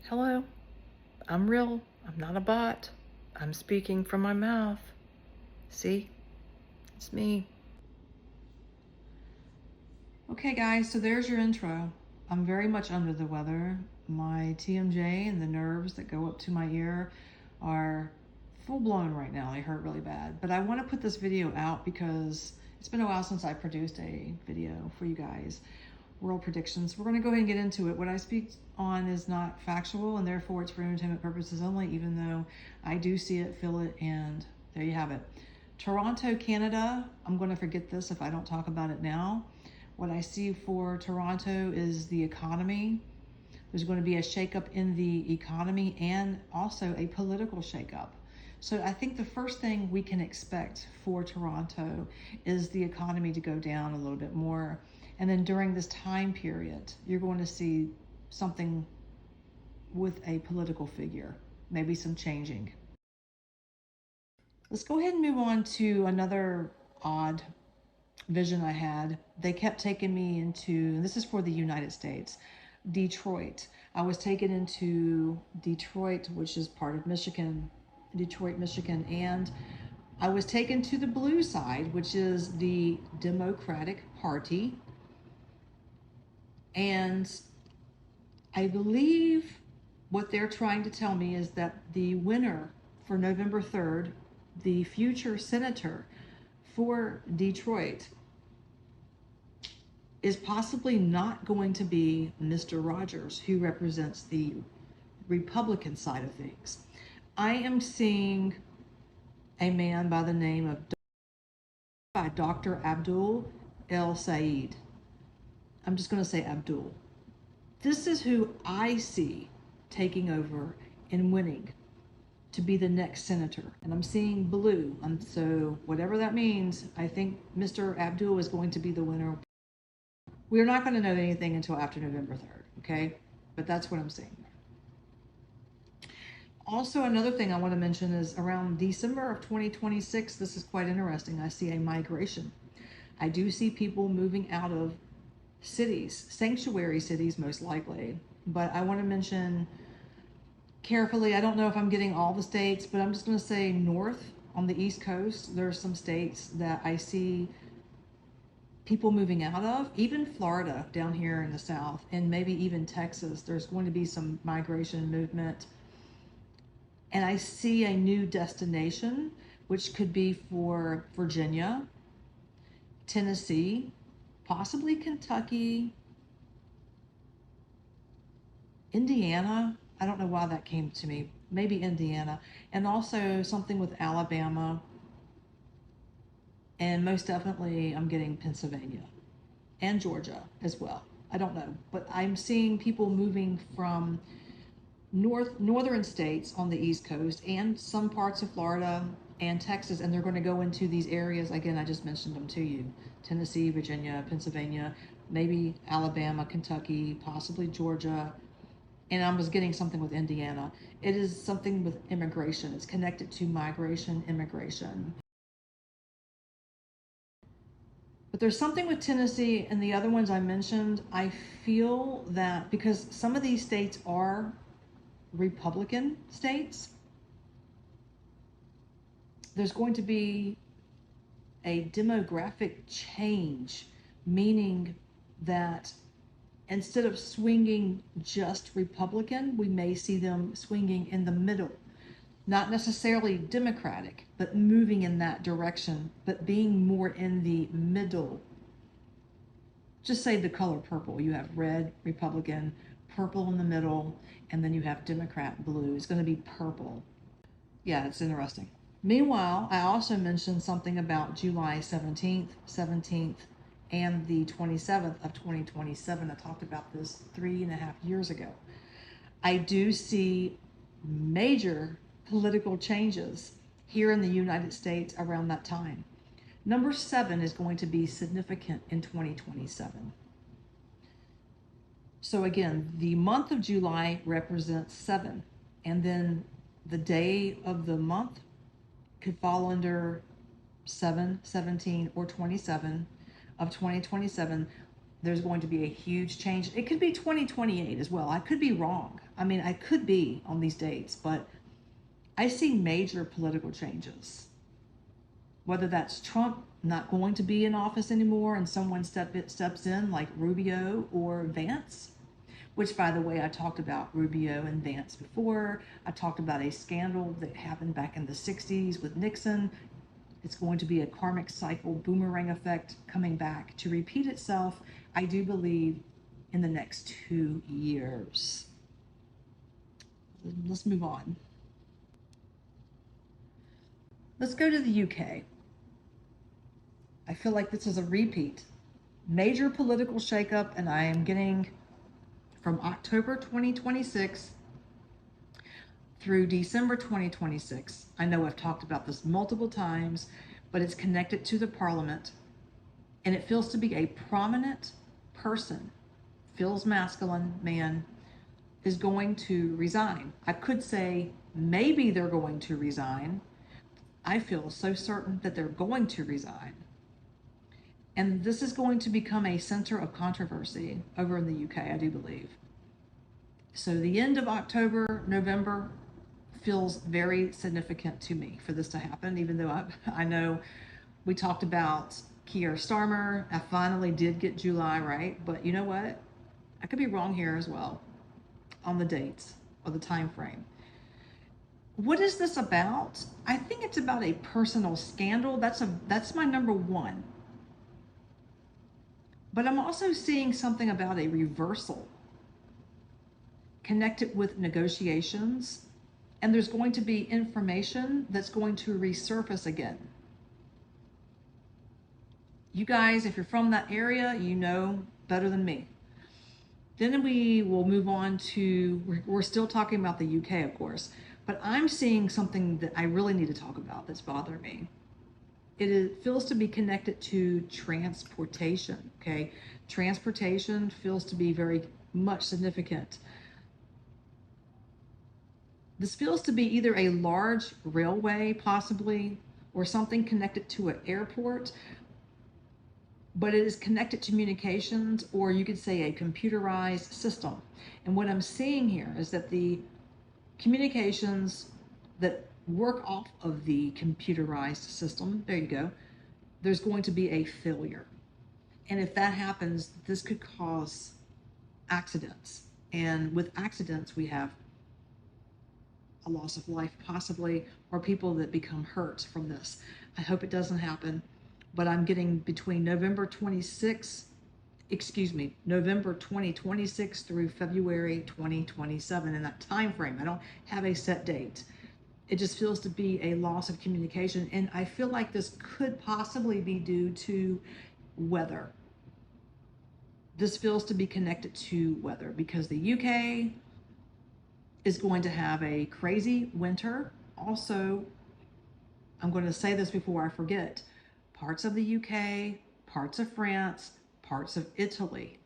Hello, I'm real. I'm not a bot. I'm speaking from my mouth. See? It's me. Okay, guys, so there's your intro. I'm very much under the weather. My TMJ and the nerves that go up to my ear are full blown right now. They hurt really bad. But I want to put this video out because it's been a while since I produced a video for you guys. World predictions. We're going to go ahead and get into it. What I speak on is not factual, and therefore it's for entertainment purposes only, even though I do see it, feel it, and there you have it. Toronto, Canada. I'm going to forget this if I don't talk about it now. What I see for Toronto is the economy. There's going to be a shakeup in the economy and also a political shakeup. So I think the first thing we can expect for Toronto is the economy to go down a little bit more. And then during this time period, you're going to see something with a political figure, maybe some changing. Let's go ahead and move on to another odd vision I had. They kept taking me into, and this is for the United States, Detroit. I was taken into Detroit, which is part of Michigan, Detroit, Michigan, and I was taken to the blue side, which is the Democratic Party. And I believe what they're trying to tell me is that the winner for November 3rd, the future senator for Detroit, is possibly not going to be Mr. Rogers, who represents the Republican side of things. I am seeing a man by the name of Dr. Abdul El Said. I'm just going to say Abdul. This is who I see taking over and winning to be the next senator. And I'm seeing blue. So whatever that means, I think Mr. Abdul is going to be the winner. We're not going to know anything until after November 3rd, okay? But that's what I'm seeing. Also, another thing I want to mention is around December of 2026, this is quite interesting. I see a migration. I do see people moving out of cities, sanctuary cities most likely, but I want to mention carefully, I don't know if I'm getting all the states, but I'm just going to say north on the East Coast, there's some states that I see people moving out of, even Florida down here in the South, and maybe even Texas. There's going to be some migration movement. And I see a new destination, which could be for Virginia, Tennessee, possibly Kentucky, Indiana. I don't know why that came to me. Maybe Indiana. And also something with Alabama. And most definitely I'm getting Pennsylvania and Georgia as well. I don't know. But I'm seeing people moving from northern states on the East Coast and some parts of Florida and Texas, and they're going to go into these areas. Again, I just mentioned them to you: Tennessee, Virginia, Pennsylvania, maybe Alabama, Kentucky, possibly Georgia, and I was getting something with Indiana. It is something with immigration. It's connected to migration, immigration. But there's something with Tennessee and the other ones I mentioned. I feel that because some of these states are Republican states, there's going to be a demographic change, meaning that instead of swinging just Republican, we may see them swinging in the middle. Not necessarily Democratic, but moving in that direction, but being more in the middle. Just say the color purple. You have red, Republican, purple in the middle, and then you have Democrat blue. It's going to be purple. Yeah, it's interesting. Meanwhile, I also mentioned something about July 17th, and the 27th of 2027. I talked about this 3.5 years ago. I do see major political changes here in the United States around that time. Number 7 is going to be significant in 2027. So again, the month of July represents 7, and then the day of the month could fall under 7, 17, or 27 of 2027. there's going to be a huge change. It could be 2028 as well. I could be wrong. I mean, I could be on these dates, but I see major political changes. Whether that's Trump not going to be in office anymore and someone steps in like Rubio or Vance, which, by the way, I talked about Rubio and Vance before. I talked about a scandal that happened back in the 60s with Nixon. It's going to be a karmic cycle, boomerang effect coming back to repeat itself, I do believe, in the next 2 years. Let's move on. Let's go to the UK. I feel like this is a repeat. Major political shakeup, and I am getting from October 2026 through December 2026. I know I've talked about this multiple times, but it's connected to the parliament, and it feels to be a prominent person, feels masculine, man, is going to resign. I could say maybe they're going to resign. I feel so certain that they're going to resign. And this is going to become a center of controversy over in the UK, I do believe. So the end of October, November feels very significant to me for this to happen, even though I know we talked about Keir Starmer. I finally did get July right, but you know what? I could be wrong here as well on the dates or the time frame. What is this about? I think it's about a personal scandal. That's my number one. But I'm also seeing something about a reversal connected with negotiations, and there's going to be information that's going to resurface again. You guys, if you're from that area, you know better than me. Then we will move on to, we're still talking about the UK, of course, but I'm seeing something that I really need to talk about that's bothering me. It feels to be connected to transportation, okay? Transportation feels to be very much significant. This feels to be either a large railway, possibly, or something connected to an airport, but it is connected to communications, or you could say a computerized system. And what I'm seeing here is that the communications that work off of the computerized system, there you go, there's going to be a failure. And if that happens, this could cause accidents. And with accidents, we have a loss of life possibly, or people that become hurt from this. I hope it doesn't happen, but I'm getting between November 2026 through February 2027 in that time frame. I don't have a set date. It just feels to be a loss of communication, and I feel like this could possibly be due to weather. This feels to be connected to weather because the UK is going to have a crazy winter. Also, I'm going to say this before I forget, parts of the UK, parts of France, parts of Italy,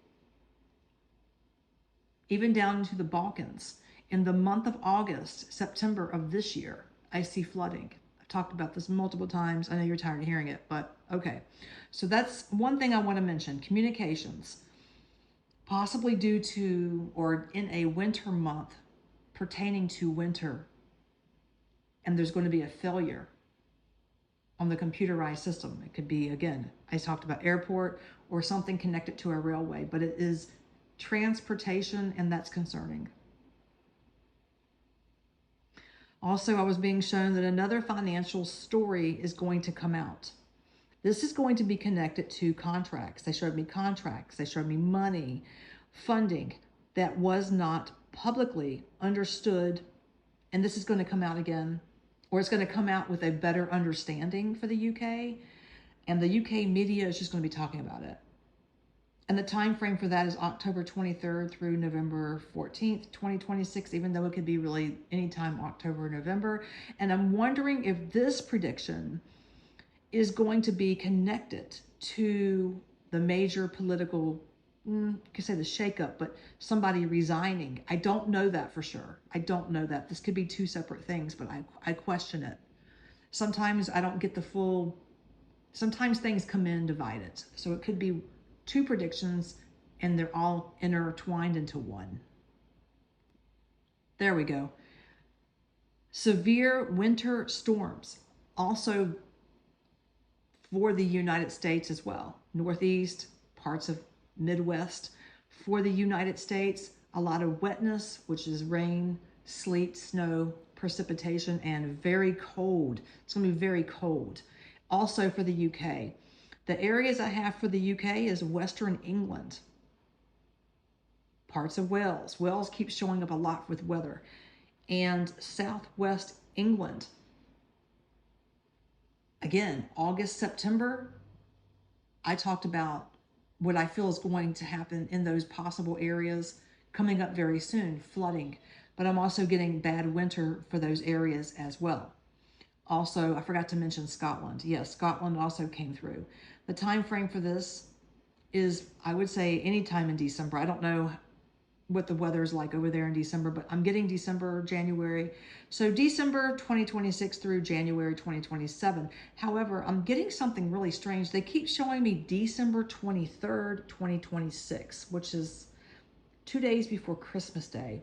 even down into the Balkans. In the month of August, September of this year, I see flooding. I've talked about this multiple times. I know you're tired of hearing it, but okay. So that's one thing I want to mention, communications. Possibly due to, or in a winter month, pertaining to winter, and there's going to be a failure on the computerized system. It could be, again, I talked about airport or something connected to a railway, but it is transportation, and that's concerning. Also, I was being shown that another financial story is going to come out. This is going to be connected to contracts. They showed me contracts. They showed me money, funding that was not publicly understood. And this is going to come out again, or it's going to come out with a better understanding for the UK. And the UK media is just going to be talking about it. And the time frame for that is October 23rd through November 14th, 2026, even though it could be really anytime October or November. And I'm wondering if this prediction is going to be connected to the major political, you could say the shakeup, but somebody resigning. I don't know that for sure. I don't know that. This could be two separate things, but I question it. Sometimes I don't get the full, sometimes things come in divided. So it could be two predictions and they're all intertwined into one. There we go. Severe winter storms, also for the United States as well. Northeast, parts of Midwest. For the United States, a lot of wetness, which is rain, sleet, snow, precipitation, and very cold. It's going to be very cold. Also for the UK. The areas I have for the UK is Western England. Parts of Wales. Wales keeps showing up a lot with weather. And Southwest England. Again, August, September, I talked about what I feel is going to happen in those possible areas coming up very soon, flooding. But I'm also getting bad winter for those areas as well. Also, I forgot to mention Scotland. Yes, Scotland also came through. The time frame for this is, I would say, any time in December. I don't know what the weather is like over there in December, but I'm getting December, January. So December 2026 through January 2027. However, I'm getting something really strange. They keep showing me December 23rd, 2026, which is 2 days before Christmas Day.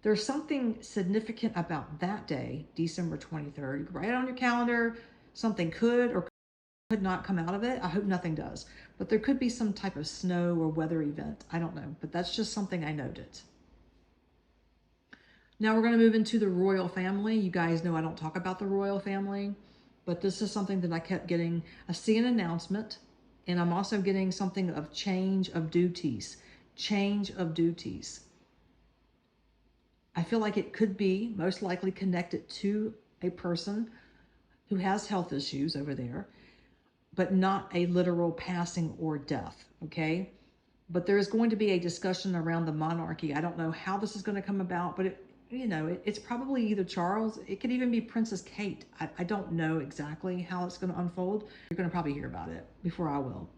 There's something significant about that day, December 23rd. Write it on your calendar. Something could or could not come out of it. I hope nothing does. But there could be some type of snow or weather event. I don't know. But that's just something I noted. Now we're going to move into the royal family. You guys know I don't talk about the royal family. But this is something that I kept getting. I see an announcement. And I'm also getting something of change of duties. Change of duties. I feel like it could be most likely connected to a person who has health issues over there, but not a literal passing or death, okay? But there is going to be a discussion around the monarchy. I don't know how this is going to come about, but it's probably either Charles. It could even be Princess Kate. I don't know exactly how it's going to unfold. You're going to probably hear about it before I will.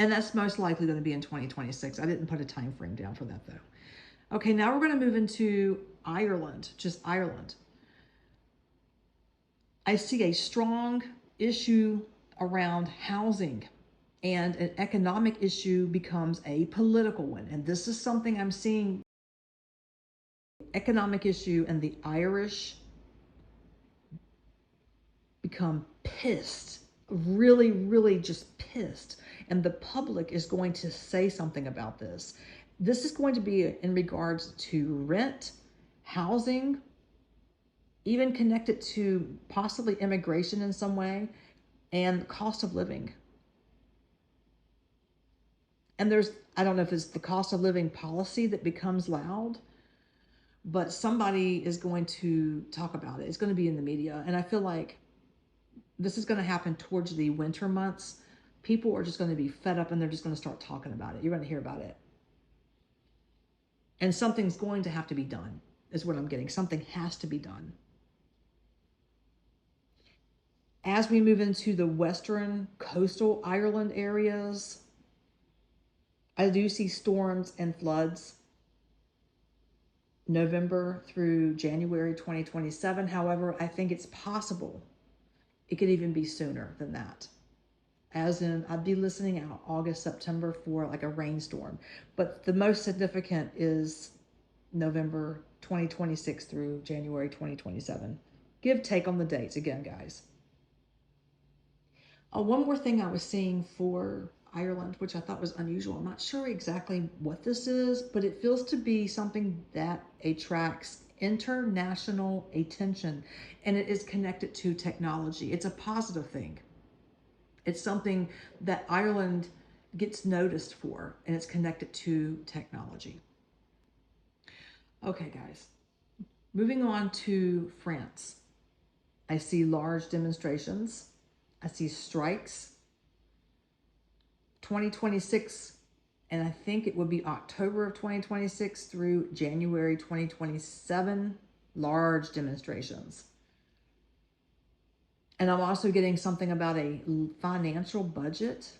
And that's most likely going to be in 2026. I didn't put a time frame down for that, though. Okay, now we're going to move into Ireland, just Ireland. I see a strong issue around housing, and an economic issue becomes a political one. And this is something I'm seeing, economic issue, and the Irish become pissed, really, really just pissed. And the public is going to say something about this. This is going to be in regards to rent, housing, even connected to possibly immigration in some way, and cost of living. And I don't know if it's the cost of living policy that becomes loud, but somebody is going to talk about it. It's going to be in the media. And I feel like this is going to happen towards the winter months. People are just going to be fed up and they're just going to start talking about it. You're going to hear about it. And something's going to have to be done, is what I'm getting. Something has to be done. As we move into the western coastal Ireland areas, I do see storms and floods November through January 2027. However, I think it's possible it could even be sooner than that. As in, I'd be listening out August, September for like a rainstorm. But the most significant is November 2026 through January 2027. Give take on the dates again, guys. One more thing I was seeing for Ireland, which I thought was unusual. I'm not sure exactly what this is, but it feels to be something that attracts international attention, and it is connected to technology. It's a positive thing. It's something that Ireland gets noticed for, and it's connected to technology. Okay, guys, moving on to France. I see large demonstrations. I see strikes. 2026, and I think it would be October of 2026 through January 2027, large demonstrations. And I'm also getting something about a financial budget.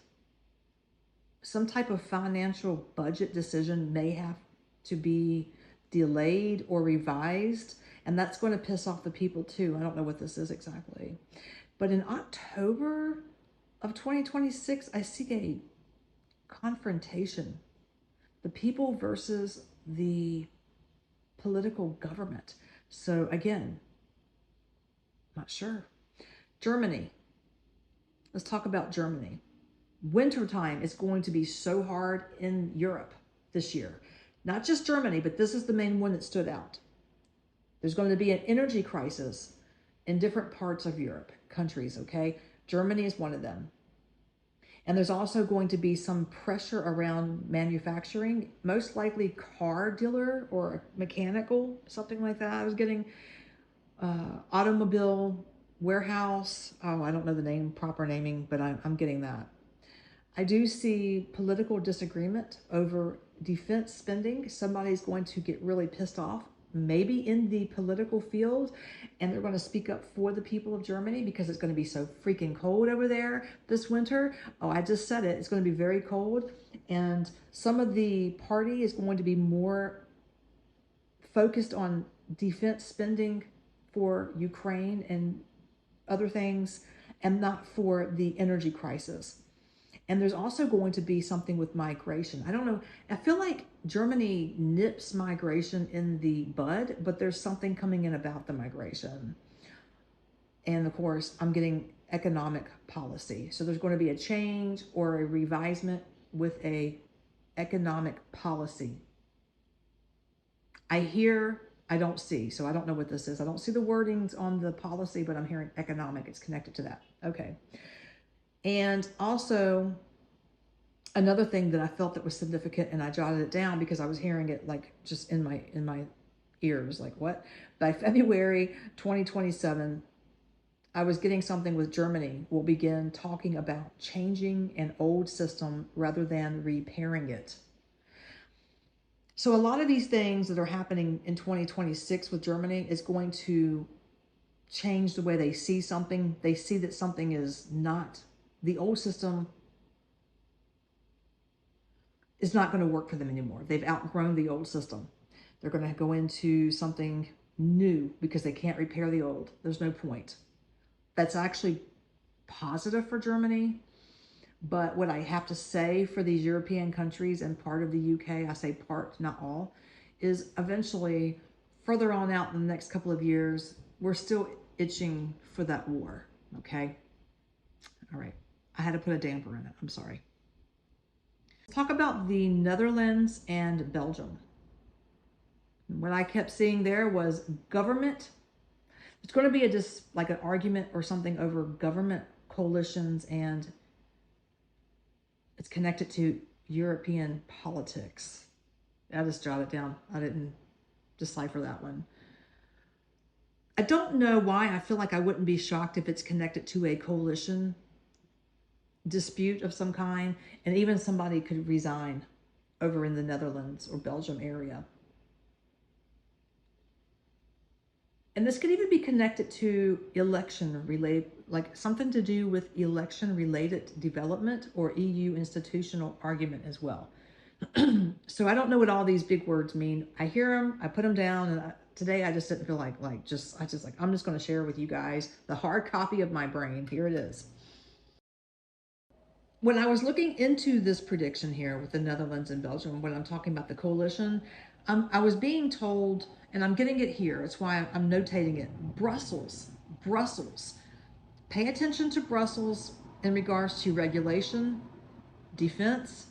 Some type of financial budget decision may have to be delayed or revised, and that's going to piss off the people too. I don't know what this is exactly. But in October of 2026, I see confrontation. The people versus the political government. So again, not sure. Germany. Let's talk about Germany. Wintertime is going to be so hard in Europe this year. Not just Germany, but this is the main one that stood out. There's going to be an energy crisis in different parts of Europe, countries, okay? Germany is one of them. And there's also going to be some pressure around manufacturing, most likely car dealer or mechanical, something like that. I was getting automobile warehouse. Oh, I don't know the name, proper naming, but I'm getting that. I do see political disagreement over defense spending. Somebody's going to get really pissed off, maybe in the political field, and they're going to speak up for the people of Germany because it's going to be so freaking cold over there this winter. Oh, I just said it. It's going to be very cold, and some of the party is going to be more focused on defense spending for Ukraine and other things, and not for the energy crisis. And there's also going to be something with migration. I don't know. I feel like Germany nips migration in the bud, but there's something coming in about the migration. And of course, I'm getting economic policy. So there's going to be a change or a revisement with a economic policy. I hear, I don't see. So I don't know what this is. I don't see the wordings on the policy, but I'm hearing economic. It's connected to that. Okay. And also another thing that I felt that was significant, and I jotted it down because I was hearing it like just in my ears, like what? By February 2027, I was getting something with Germany will begin talking about changing an old system rather than repairing it. So a lot of these things that are happening in 2026 with Germany is going to change the way they see something. They see that something is not, the old system is not going to work for them anymore. They've outgrown the old system. They're going to go into something new because they can't repair the old. There's no point. That's actually positive for Germany. But what I have to say for these European countries and part of the UK, I say part, not all, is eventually further on out in the next couple of years, we're still itching for that war. Okay. All right. I had to put a damper in it. I'm sorry. Let's talk about the Netherlands and Belgium. What I kept seeing there was government. It's going to be like an argument or something over government coalitions, and it's connected to European politics. I just jotted it down. I didn't decipher that one. I don't know why. I feel like I wouldn't be shocked if it's connected to a coalition dispute of some kind, and even somebody could resign over in the Netherlands or Belgium area. And this could even be connected to election related, like something to do with election related development or EU institutional argument as well. So I don't know what all these big words mean. I hear them, I put them down, and today I just didn't feel like I'm just going to share with you guys the hard copy of my brain. Here it is. When I was looking into this prediction here with the Netherlands and Belgium, when I'm talking about the coalition, I was being told, and I'm getting it here, it's why I'm notating it, Brussels. Pay attention to Brussels in regards to regulation, defense,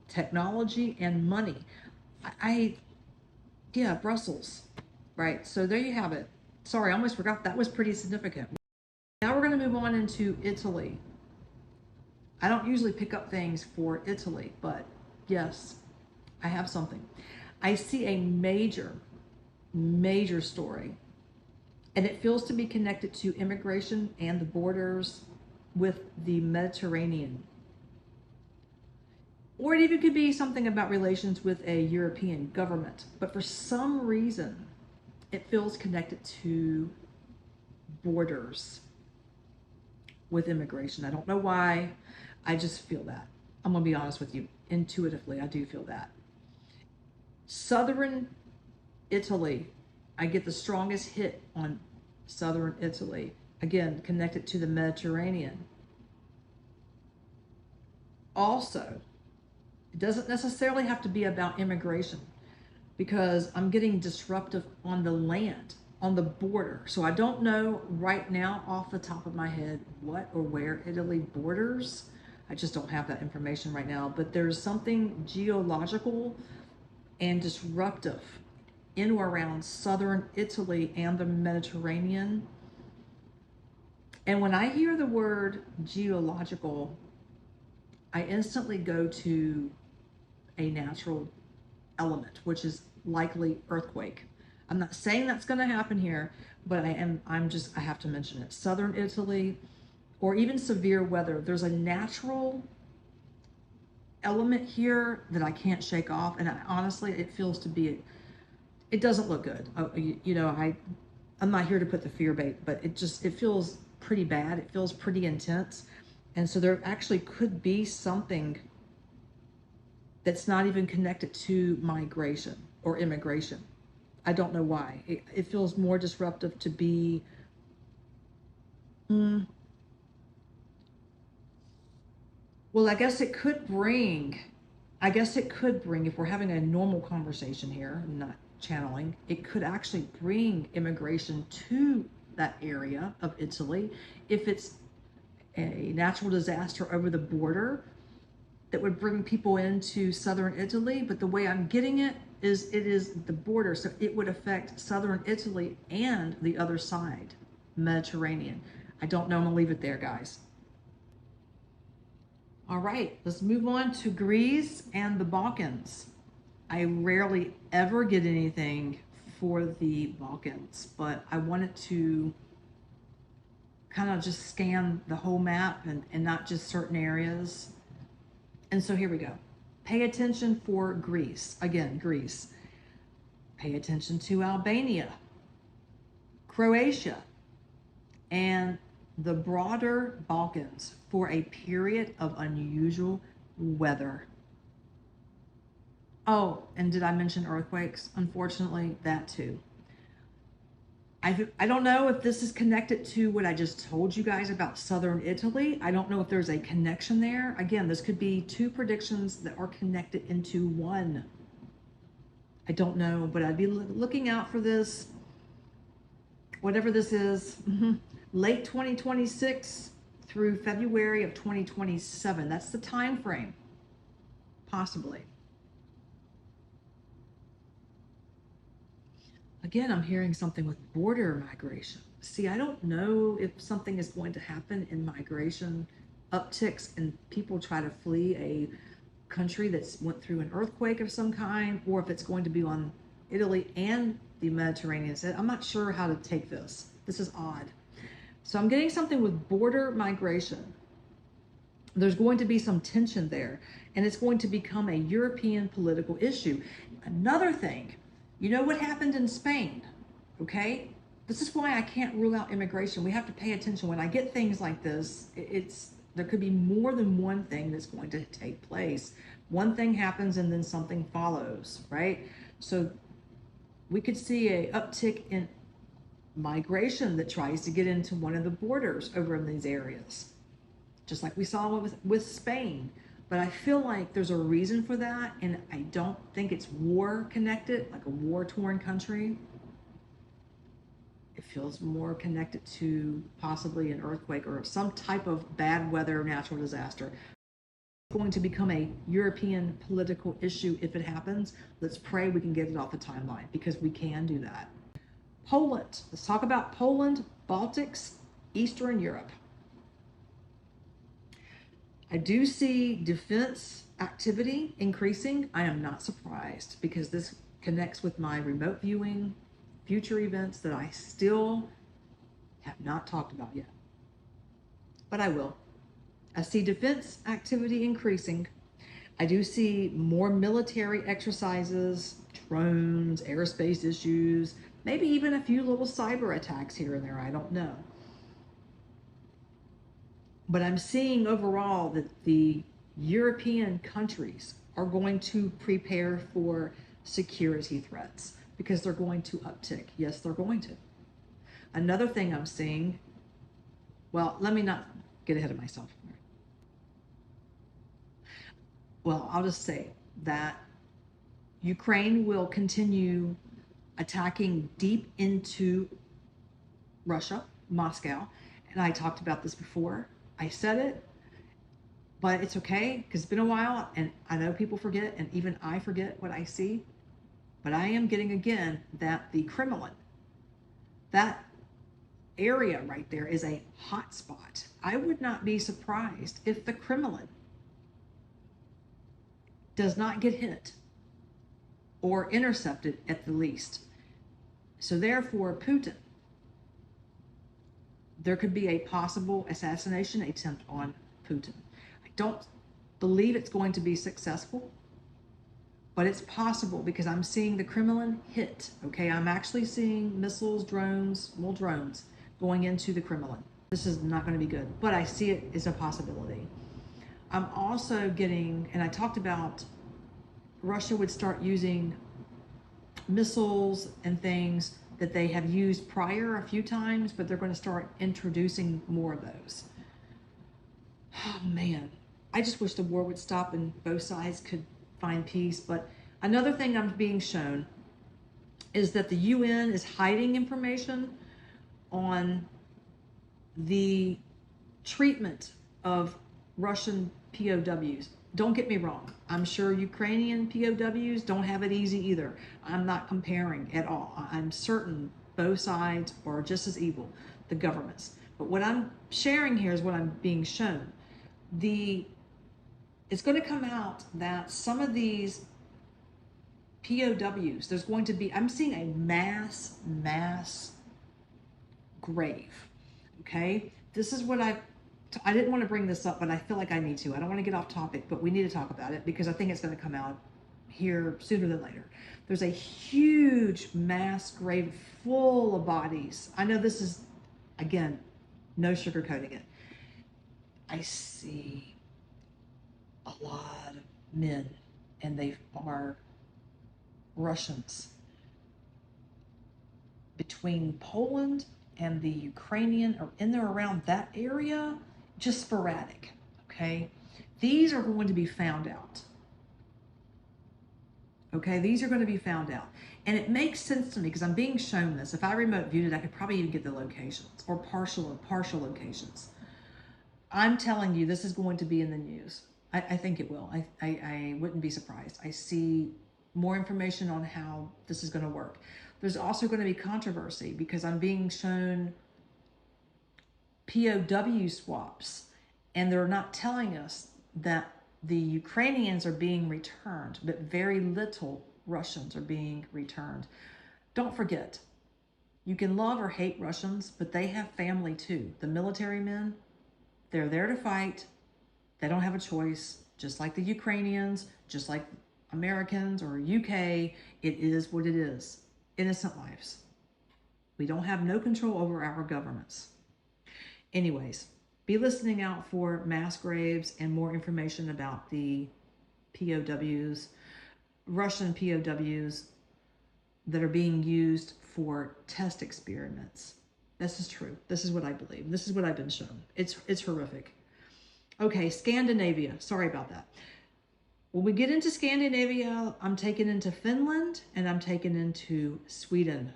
technology, and money. Yeah, Brussels, right? So there you have it. Sorry, I almost forgot that was pretty significant. Now we're going to move on into Italy. I don't usually pick up things for Italy, but yes, I have something. I see a major story, and it feels to be connected to immigration and the borders with the Mediterranean. Or it even could be something about relations with a European government. But for some reason, it feels connected to borders with immigration. I don't know why. I just feel that. I'm going to be honest with you. Intuitively, I do feel that. Southern Italy. I get the strongest hit on southern Italy. Again, connected to the Mediterranean. Also, It doesn't necessarily have to be about immigration, because I'm getting disruptive on the land, on the border. So I don't know right now off the top of my head what or where Italy borders. I just don't have that information right now, but there's something geological and disruptive in or around southern Italy and the Mediterranean. And when I hear the word geological, I instantly go to a natural element, which is likely earthquake. I'm not saying that's going to happen here, but I have to mention it. Southern Italy, or even severe weather, there's a natural element here that I can't shake off. And honestly, it feels to be, it doesn't look good. I'm not here to put the fear bait, but it feels pretty bad. It feels pretty intense. And so there actually could be something that's not even connected to migration or immigration. I don't know why. It feels more disruptive to be, well, I guess it could bring, if we're having a normal conversation here, not channeling, it could actually bring immigration to that area of Italy if it's a natural disaster over the border that would bring people into southern Italy. But the way I'm getting it is the border, so it would affect southern Italy and the other side, Mediterranean. I don't know. I'm gonna leave it there, guys. All right, let's move on to Greece and the Balkans. I rarely ever get anything for the Balkans, but I wanted to kind of just scan the whole map and not just certain areas. And so here we go. Pay attention for Greece. Again, Greece. Pay attention to Albania, Croatia, and the broader Balkans for a period of unusual weather. Oh, and did I mention earthquakes? Unfortunately, that too. I don't know if this is connected to what I just told you guys about southern Italy. I don't know if there's a connection there. Again, this could be two predictions that are connected into one. I don't know, but I'd be looking out for this, whatever this is, late 2026 through February of 2027. That's the time frame, possibly. Again, I'm hearing something with border migration. See, I don't know if something is going to happen in migration upticks and people try to flee a country that's went through an earthquake of some kind, or if it's going to be on Italy and the Mediterranean. So I'm not sure how to take this. This is odd. So I'm getting something with border migration. There's going to be some tension there, and it's going to become a European political issue. Another thing, you know what happened in Spain, okay? This is why I can't rule out immigration. We have to pay attention. When I get things like this, there could be more than one thing that's going to take place. One thing happens and then something follows, right? So we could see a uptick in migration that tries to get into one of the borders over in these areas, just like we saw with Spain. But I feel like there's a reason for that, and I don't think it's war connected, like a war-torn country. It feels more connected to possibly an earthquake or some type of bad weather natural disaster. It's going to become a European political issue if it happens. Let's pray we can get it off the timeline, because we can do that. Poland. Let's talk about Poland, Baltics, Eastern Europe. I do see defense activity increasing. I am not surprised, because this connects with my remote viewing, future events that I still have not talked about yet. But I will. I see defense activity increasing. I do see more military exercises, drones, aerospace issues, maybe even a few little cyber attacks here and there. I don't know. But I'm seeing overall that the European countries are going to prepare for security threats, because they're going to uptick. Yes, they're going to. Another thing I'm seeing, well, let me not get ahead of myself. well, I'll just say that Ukraine will continue attacking deep into Russia, Moscow. And I talked about this before. I said it, but it's okay because it's been a while and I know people forget, and even I forget what I see. But I am getting again that the Kremlin, that area right there, is a hot spot. I would not be surprised if the Kremlin does not get hit or intercepted at the least. So therefore, Putin, there could be a possible assassination attempt on Putin. I don't believe it's going to be successful, but it's possible because I'm seeing the Kremlin hit. Okay, I'm actually seeing missiles, drones, going into the Kremlin. This is not going to be good, but I see it as a possibility. I'm also getting, and I talked about Russia would start using missiles and things that they have used prior a few times, but they're going to start introducing more of those. Oh man, I just wish the war would stop and both sides could find peace. But another thing I'm being shown is that the UN is hiding information on the treatment of Russian POWs. Don't get me wrong. I'm sure Ukrainian POWs don't have it easy either. I'm not comparing at all. I'm certain both sides are just as evil, the governments. But what I'm sharing here is what I'm being shown. It's going to come out that some of these POWs, there's going to be, I'm seeing a mass grave. Okay? This is what I didn't want to bring this up, but I feel like I need to. I don't want to get off topic, but we need to talk about it because I think it's going to come out here sooner than later. There's a huge mass grave full of bodies. I know this is, again, no sugarcoating it. I see a lot of men, and they are Russians, between Poland and the Ukrainian, or in there around that area, just sporadic, okay? These are going to be found out. Okay, these are going to be found out. And it makes sense to me because I'm being shown this. If I remote viewed it, I could probably even get the locations or partial locations. I'm telling you, this is going to be in the news. I think it will. I wouldn't be surprised. I see more information on how this is going to work. There's also going to be controversy because I'm being shown POW swaps, and they're not telling us that the Ukrainians are being returned, but very little Russians are being returned. Don't forget, you can love or hate Russians, but they have family too. The military men, they're there to fight. They don't have a choice, just like the Ukrainians, just like Americans or UK. It is what it is. Innocent lives. We don't have no control over our governments. Anyways, be listening out for mass graves and more information about the POWs, Russian POWs that are being used for test experiments. This is true. This is what I believe. This is what I've been shown. It's horrific. Okay, Scandinavia. Sorry about that. When we get into Scandinavia, I'm taken into Finland and I'm taken into Sweden.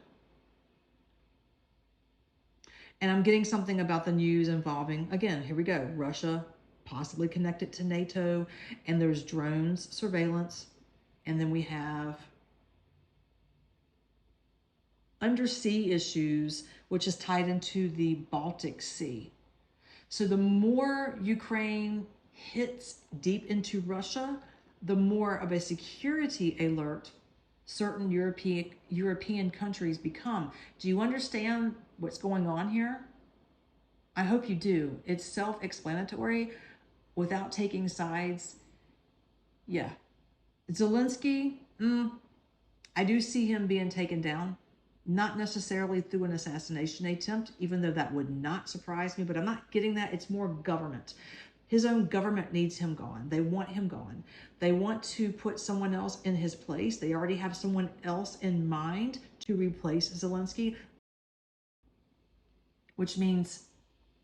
And I'm getting something about the news involving, again, here we go, Russia possibly connected to NATO, and there's drones surveillance, and then we have undersea issues, which is tied into the Baltic Sea. So the more Ukraine hits deep into Russia, the more of a security alert certain European countries become. Do you understand what's going on here? I hope you do. It's self-explanatory without taking sides. Yeah. Zelensky, I do see him being taken down. Not necessarily through an assassination attempt, even though that would not surprise me, but I'm not getting that. It's more government. His own government needs him gone. They want him gone. They want to put someone else in his place. They already have someone else in mind to replace Zelensky, which means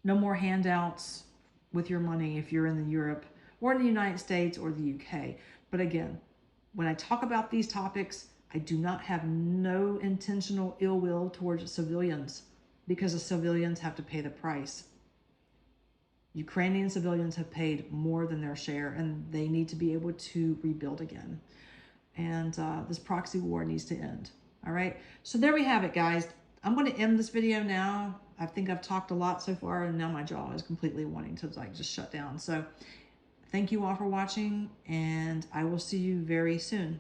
no more handouts with your money if you're in Europe or in the United States or the UK. But again, when I talk about these topics, I do not have no intentional ill will towards civilians, because the civilians have to pay the price. Ukrainian civilians have paid more than their share, and they need to be able to rebuild again. And this proxy war needs to end. All right. So there we have it, guys. I'm going to end this video now. I think I've talked a lot so far, and now my jaw is completely wanting to like just shut down. So thank you all for watching, and I will see you very soon.